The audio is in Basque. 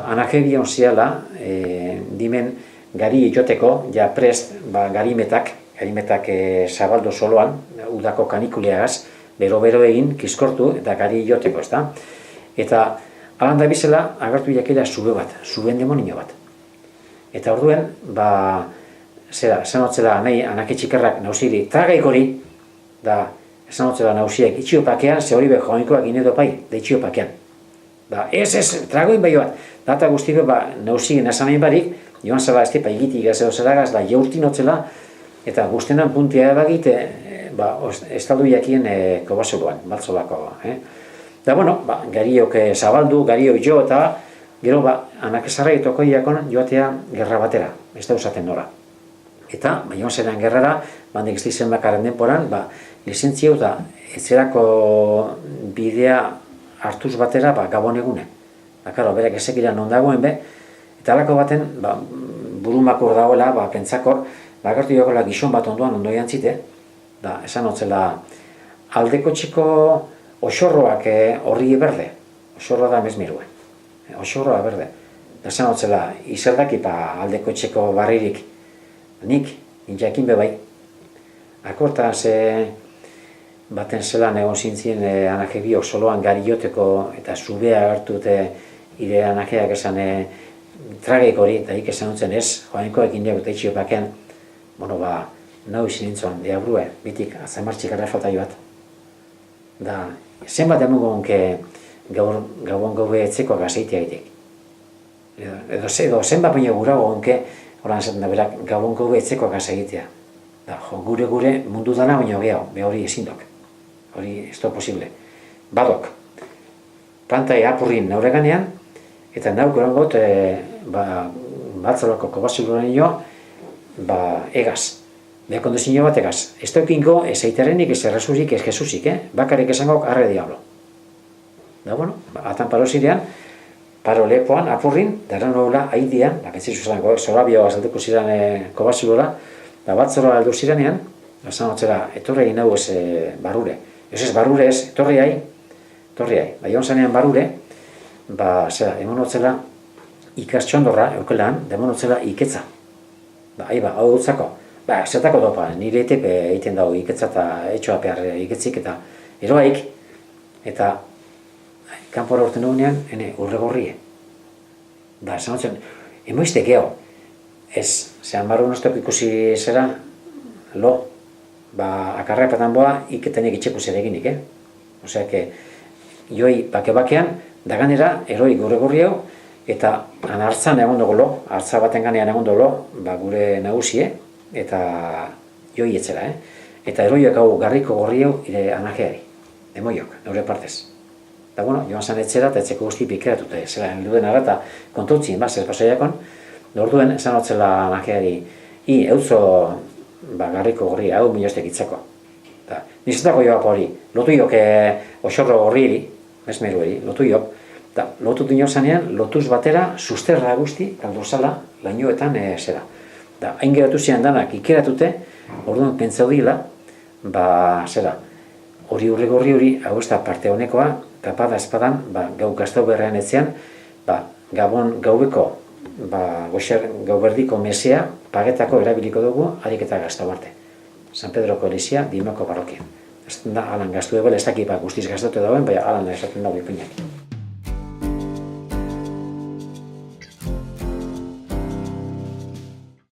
Anajebion ziala, dimen gari joteko, ja prest, garimetak zabaldu soloan, udako kanikuleagaz, bero-bero egin, kiskortu, eta gari joteko, ez da? Eta, alan da bizela, agertu jakela zube bat, zubeen demonio bat. Eta orduen, esan hotzela nahi, anaketxikarrak nauziri, tragaik hori, da, esan hotzela nauziek, itxiopakean, ze hori beho joanikoak inedo pai, da itxiopakean. Ez, tragoin bai bat. Data guztiko, nauzien esan nahi barik, joan zela ez tipa egitik ez edo zeragaz, da jaurtin hotzela, eta guztenan puntia edagite, estaldu jakien kobasuloan, baltzolako. Da, bueno, gariok zabaldu, gariok jo, eta gero, anakezarra etoko iakon joatea gerra batera, ez da usaten nora. Eta, joan zeran gerrara, bandik ez dizen bakarren denporan, lizentzio eta etzerako bidea hartuz batera, gabon egune. Karo, berak ezekilan ondagoen be, eta alako baten, burumakur dagoela, pentsakor, bakartu jokola gizon bat ondoan ondoian zite, da, esan hotzela, aldeko txiko osorroak horri berde, osorroa da mesmirue, osorroa berde. Da, esan hotzela, izeldaki aldeko txiko barririk, nik, nintxakin bebai. Akortaz, baten zelan egon zintzien anajebiok soloan gari joteko eta zubea hartute ire anajeak esan trageik hori, eta ik esan dutzen ez, joanikoak indiak eta itxiopakean, nahu izin nintzen, diabrue, bitik, azamartxik arrafalta joat. Da, zenbat emugo honke gauan gaube etzeko gazeitea egitek. Edo zenbat baina gurago honke, horan zaten da berak, gauan gaube etzeko gazeitea. Da, gure mundu dana baina gehiago, hori ezindok. Hori ez da posible. Badok, plantai apurrin naure ganean, eta nauk erangot, batzolako kobasuloren jo, egaz. Beha konduzio bat egaz. Ez daukinko, ez aiterenik, ez errezurik, ez jesusik, bakarrik esango arre diablo. Da, bueno, atan paro zirean, paro lepoan, apurrin, dara nola haidian, bakentzizu zango, zorabioa azalduko ziren kobasulora, batzora aldu zirenean, esan hotzera, etorre egin hau ez barrure. Ez barrure ez, torri hai. Ion zanean barrure, emon hotzela ikastxondorra, eukelan, emon hotzela iketza. Hau dutzako. Zertako dopa, nire etepe egiten dago iketza eta etxoa behar iketzik eta eroaik, eta kanpora urten dugunean, urregorrie. Esan hotzen, emoizte geho, ez, zehan barru nostok ikusi zera, lo, akarrepetan boa, iketenek itxeku zer eginik, Osea, joi bake-bakean, daganera, eroi gure hau, eta hartzan egon dugu lo, hartza baten ganean egon dugu lo, gure nagusie, eta joi etzela, Eta eroiak hau garriko gorri hau, ire anajeari, emoiok, neure partez. Eta, bueno, joan zan etzera, eta etzeko guzti pikeratute, zela, helduden ara, eta kontutzien, zer pasaiakon, orduen, esan hotzela anajeari, eutzo, garriko gorri, hau milostek itzako. Nizetako joako hori, lotu jok osorro gorri, mesmeru hori, lotu jok, lotu dinok zanean, lotuz batera, susterra guzti, kaldozala, lainoetan zera. Hain geratu zian danak ikeratute, orduan pentsau dila, hori urregorri hori, hau ez da parte honekoa, kapada espadan, gau gaztau berrean etzean, gabon gaubeko, gauberdiko mesea, pagetako erabiliko dugu, harik eta gaztau arte. San Pedroko Elizia, Dimako parrokia. Ez da, alan gaztu ebel, ez dakit guztiz gaztatu dauen, baina alan esaten dago ipuinak.